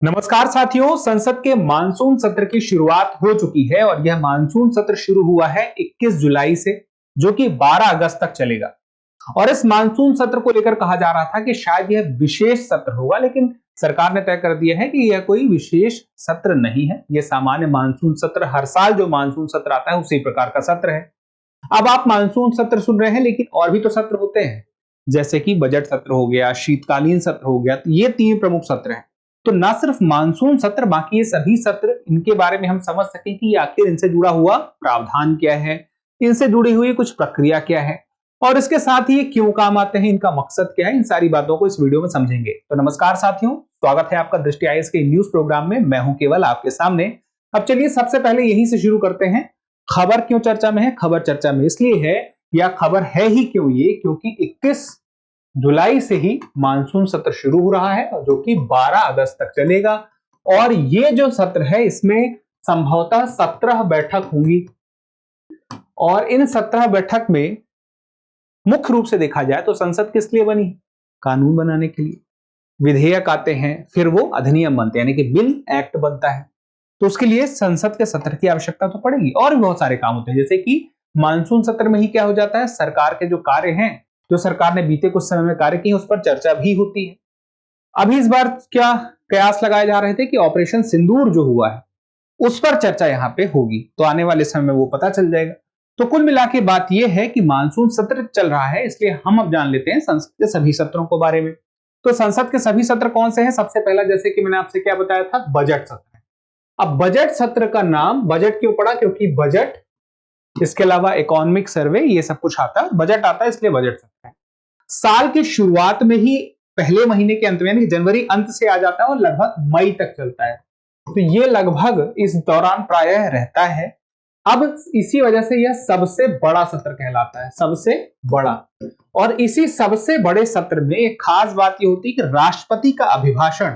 नमस्कार साथियों, संसद के मानसून सत्र की शुरुआत हो चुकी है और यह मानसून सत्र शुरू हुआ है 21 जुलाई से, जो कि 12 अगस्त तक चलेगा। और इस मानसून सत्र को लेकर कहा जा रहा था कि शायद यह विशेष सत्र होगा, लेकिन सरकार ने तय कर दिया है कि यह कोई विशेष सत्र नहीं है। यह सामान्य मानसून सत्र, हर साल जो मानसून सत्र आता है उसी प्रकार का सत्र है। अब आप मानसून सत्र सुन रहे हैं, लेकिन और भी तो सत्र होते हैं, जैसे कि बजट सत्र हो गया, शीतकालीन सत्र हो गया। तो ये तीन प्रमुख सत्र हैं। तो ना सिर्फ मानसून सत्र, बाकी ये सभी सत्र, इनके बारे में हम समझ सकें कि आखिर इनसे जुड़ा हुआ प्रावधान क्या है, इनसे जुड़ी हुई कुछ प्रक्रिया क्या है और इसके साथ ही ये क्यों काम आते हैं, इनका मकसद क्या है, इन सारी बातों को इस वीडियो में समझेंगे। तो नमस्कार साथियों, स्वागत है आपका दृष्टि आईएएस के न्यूज प्रोग्राम में। मैं हूं केवल आपके सामने। अब चलिए सबसे पहले यहीं से शुरू करते हैं। खबर क्यों चर्चा में है? खबर चर्चा में इसलिए है, या खबर है ही क्यों ये, क्योंकि 21 जुलाई से ही मानसून सत्र शुरू हो रहा है, जो कि 12 अगस्त तक चलेगा। और ये जो सत्र है, इसमें संभवतः 17 बैठक होंगी और इन 17 बैठक में मुख्य रूप से देखा जाए तो संसद किस लिए बनी? कानून बनाने के लिए। विधेयक आते हैं, फिर वो अधिनियम बनते हैं, यानी कि बिल एक्ट बनता है। तो उसके लिए संसद के सत्र की आवश्यकता तो पड़ेगी। और भी बहुत सारे काम होते हैं, जैसे कि मानसून सत्र में ही क्या हो जाता है, सरकार के जो कार्य हैं, जो सरकार ने बीते कुछ समय में कार्य किए, उस पर चर्चा भी होती है। अभी इस बार क्या कयास लगाए जा रहे थे कि ऑपरेशन सिंदूर जो हुआ है उस पर चर्चा यहाँ पे होगी, तो आने वाले समय में वो पता चल जाएगा। तो कुल मिला के बात यह है कि मानसून सत्र चल रहा है, इसलिए हम अब जान लेते हैं संसद के सभी सत्रों के बारे में। तो संसद के सभी सत्र कौन से हैं? सबसे पहला, जैसे कि मैंने आपसे क्या बताया था, बजट सत्र। अब बजट सत्र का नाम बजट क्यों पड़ा? क्योंकि बजट, इसके अलावा इकोनॉमिक सर्वे, ये सब कुछ आता है, बजट आता है, इसलिए बजट सत्र है। साल की शुरुआत में ही पहले महीने के अंत में, यानी जनवरी अंत से आ जाता है और लगभग मई तक चलता है। तो ये लगभग इस दौरान प्रायः रहता है। अब इसी वजह से यह सबसे बड़ा सत्र कहलाता है, सबसे बड़ा। और इसी सबसे बड़े सत्र में एक खास बात यह होती है कि राष्ट्रपति का अभिभाषण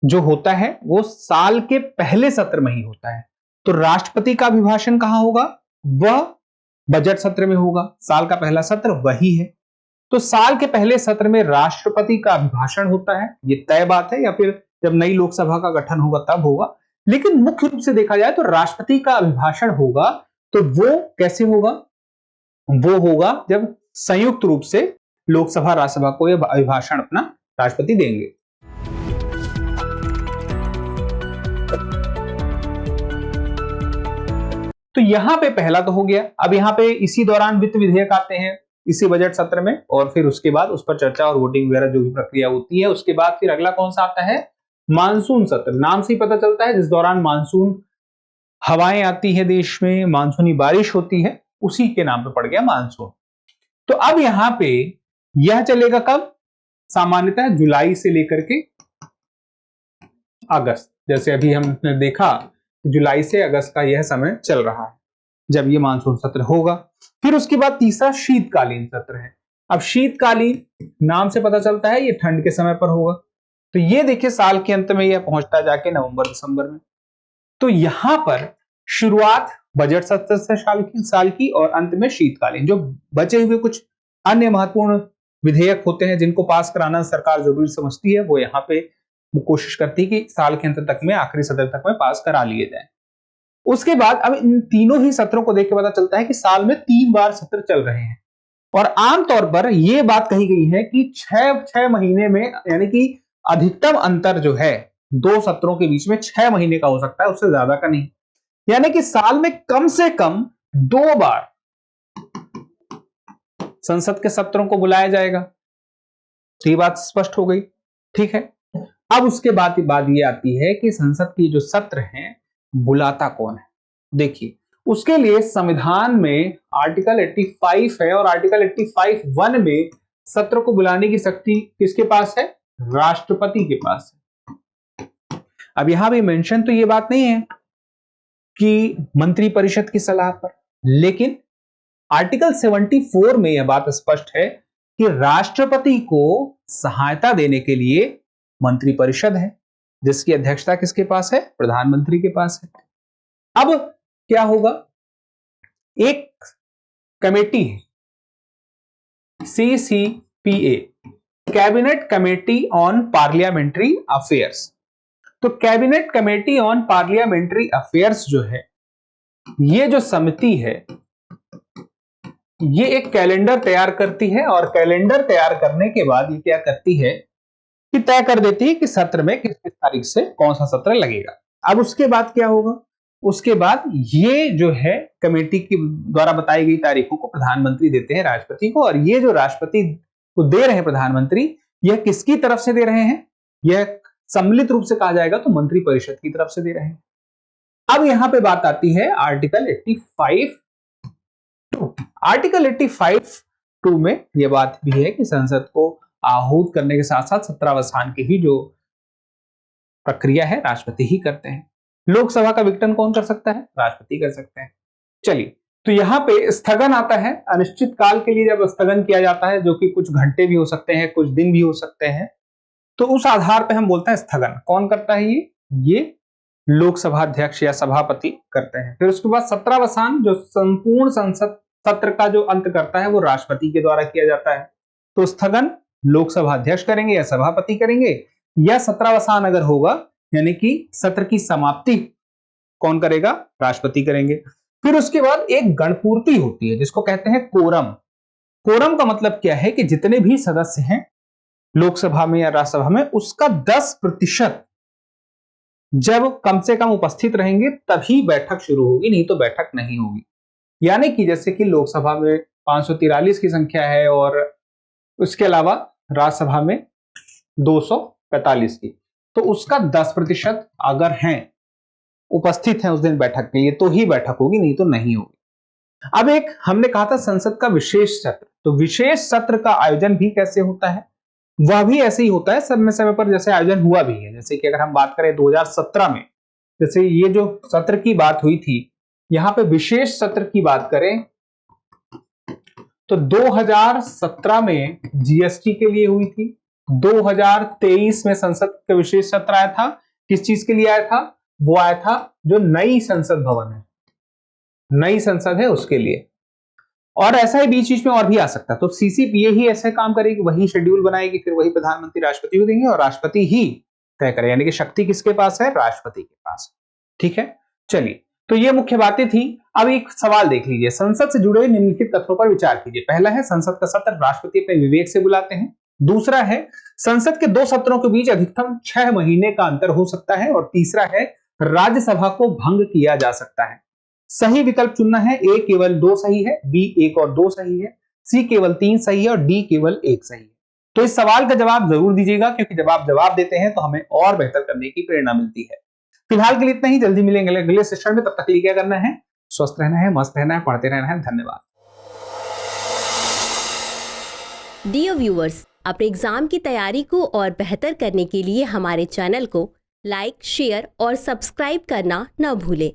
जो होता है वो साल के पहले सत्र में ही होता है। तो राष्ट्रपति का अभिभाषण कहां होगा? वह बजट सत्र में होगा। साल का पहला सत्र वही है। तो साल के पहले सत्र में राष्ट्रपति का अभिभाषण होता है, ये तय बात है, या फिर जब नई लोकसभा का गठन होगा तब होगा। लेकिन मुख्य रूप से देखा जाए तो राष्ट्रपति का अभिभाषण होगा। तो वो कैसे होगा? वो होगा जब संयुक्त रूप से लोकसभा राज्यसभा को यह अभिभाषण अपना राष्ट्रपति देंगे। तो यहां पे पहला तो हो गया। अब यहां पे इसी दौरान वित्त विधेयक आते हैं, इसी बजट सत्र में, और फिर उसके बाद उस पर चर्चा और वोटिंग वगैरह जो भी प्रक्रिया होती है। उसके बाद फिर अगला कौन सा आता है? मानसून सत्र। नाम से ही पता चलता है, जिस दौरान मानसून हवाएं आती है, देश में मानसूनी बारिश होती है, उसी के नाम पे पड़ गया मानसून। तो अब यहां पे यह चलेगा कब? सामान्यतः जुलाई से लेकर के अगस्त। जैसे अभी हमने देखा, जुलाई से अगस्त का यह समय चल रहा है जब ये मानसून सत्र होगा। फिर उसके बाद तीसरा शीतकालीन सत्र है। अब शीतकालीन नाम से पता चलता है ये ठंड के समय पर होगा। तो ये देखिए, साल के अंत में यह पहुंचता जाके नवंबर दिसंबर में। तो यहां पर शुरुआत बजट सत्र से साल की और अंत में शीतकालीन। जो बचे हुए कुछ अन्य महत्वपूर्ण विधेयक होते हैं जिनको पास कराना सरकार जरूरी समझती है, वो यहाँ पे कोशिश करती है कि साल के अंत तक में, आखिरी सत्र तक में पास करा लिए जाए। उसके बाद अब इन तीनों ही सत्रों को देख के पता चलता है कि साल में 3 बार सत्र चल रहे हैं। और आमतौर पर यह बात कही गई है कि 6 महीने में, यानी कि अधिकतम अंतर जो है दो सत्रों के बीच में 6 महीने का हो सकता है, उससे ज्यादा का नहीं। यानी कि साल में कम से कम 2 बार संसद के सत्रों को बुलाया जाएगा। तो ये बात स्पष्ट हो गई, ठीक है। अब उसके बाद ये आती है कि संसद की जो सत्र हैं, बुलाता कौन है? देखिए, उसके लिए संविधान में आर्टिकल 85 है, और आर्टिकल 85(1) में सत्र को बुलाने की शक्ति किसके पास है? राष्ट्रपति के पास है। अब यहां भी मेंशन तो ये बात नहीं है कि मंत्रिपरिषद की सलाह पर, लेकिन आर्टिकल 74 में यह बात स्पष्ट है कि राष्ट्रपति को सहायता देने के लिए मंत्रिपरिषद है, जिसकी अध्यक्षता किसके पास है? प्रधानमंत्री के पास है। अब क्या होगा? एक कमेटी है, CCPA, cabinet committee on parliamentary affairs. तो cabinet committee on parliamentary affairs जो है, ये जो समिति है, ये एक कैलेंडर तैयार करती है और कैलेंडर तैयार करने के बाद ये क्या करती है कि तय कर देती है कि सत्र में किस किस तारीख से कौन सा सत्र लगेगा। अब उसके बाद क्या होगा, उसके बाद ये जो है कमेटी के द्वारा बताई गई तारीखों को प्रधानमंत्री देते हैं राष्ट्रपति को, और ये जो राष्ट्रपति को दे रहे हैं प्रधानमंत्री, यह किसकी तरफ से दे रहे हैं, यह सम्मिलित रूप से कहा जाएगा तो मंत्री परिषद की तरफ से दे रहे हैं। अब यहां पे बात आती है आर्टिकल 85(2). आर्टिकल 85(2) में यह बात भी है कि संसद को आहूत करने के साथ साथ सत्रावसान की ही जो प्रक्रिया है राष्ट्रपति ही करते हैं। लोकसभा का विघटन कौन कर सकता है, राष्ट्रपति कर सकते हैं। चलिए, तो यहां पे स्थगन आता है, अनिश्चित काल के लिए जब स्थगन किया जाता है, जो कि कुछ घंटे भी हो सकते हैं, कुछ दिन भी हो सकते हैं, तो उस आधार पे हम बोलते हैं स्थगन। कौन करता है ये लोकसभा अध्यक्ष या सभापति करते हैं। फिर उसके बाद सत्रावसान, जो संपूर्ण संसद सत्र का जो अंत करता है, वो राष्ट्रपति के द्वारा किया जाता है। तो स्थगन लोकसभा अध्यक्ष करेंगे या सभापति करेंगे, या सत्रावसान अगर होगा यानी कि सत्र की समाप्ति कौन करेगा, राष्ट्रपति करेंगे। फिर उसके बाद एक गणपूर्ति होती है जिसको कहते हैं कोरम। कोरम का मतलब क्या है कि जितने भी सदस्य हैं लोकसभा में या राज्यसभा में, उसका 10% जब कम से कम उपस्थित रहेंगे तभी बैठक शुरू होगी, नहीं तो बैठक नहीं होगी। यानी कि जैसे कि लोकसभा में 543 की संख्या है और उसके अलावा राज्यसभा में 245 की, तो उसका 10% अगर हैं उपस्थित हैं उस दिन बैठक के लिए तो ही बैठक होगी, नहीं तो नहीं होगी। अब एक हमने कहा था संसद का विशेष सत्र, तो विशेष सत्र का आयोजन भी कैसे होता है, वह भी ऐसे ही होता है समय समय पर जैसे आयोजन हुआ भी है। जैसे कि अगर हम बात करें 2017 में, जैसे ये जो सत्र की बात हुई थी, यहां पे विशेष सत्र की बात करें तो 2017 में जीएसटी के लिए हुई थी। 2023 में संसद का विशेष सत्र आया था, किस चीज के लिए आया था, वो आया था जो नई संसद भवन है, नई संसद है उसके लिए। और ऐसा ही बीच बीच में और भी आ सकता है। तो सीसीपीए ही ऐसे काम करेगी, वही शेड्यूल बनाएगी, फिर वही प्रधानमंत्री राष्ट्रपति को देंगे और राष्ट्रपति ही तय करे, यानी कि शक्ति किसके पास है, राष्ट्रपति के पास। ठीक है, चलिए, तो ये मुख्य बातें थी। अब एक सवाल देख लीजिए, संसद से जुड़े हुए निम्नलिखित तथ्यों पर विचार कीजिए। पहला है संसद का सत्र राष्ट्रपति अपने विवेक से बुलाते हैं। दूसरा है संसद के 2 सत्रों के बीच अधिकतम 6 महीने का अंतर हो सकता है। और तीसरा है राज्यसभा को भंग किया जा सकता है। सही विकल्प चुनना है, ए केवल 2 सही है, बी 1 और 2 सही है, सी केवल 3 सही है और डी केवल 1 सही है। तो इस सवाल का जवाब जरूर दीजिएगा, क्योंकि जब आप जवाब देते हैं तो हमें और बेहतर करने की प्रेरणा मिलती है। फिलहाल के लिए इतना ही, जल्दी मिलेंगे अगले सेशन में। तब तक के लिए क्या करना है, स्वस्थ रहना है, मस्त रहना है, पढ़ते रहना है। धन्यवाद। डियर व्यूअर्स, अपने एग्जाम की तैयारी को और बेहतर करने के लिए हमारे चैनल को लाइक, शेयर और सब्सक्राइब करना न भूलें।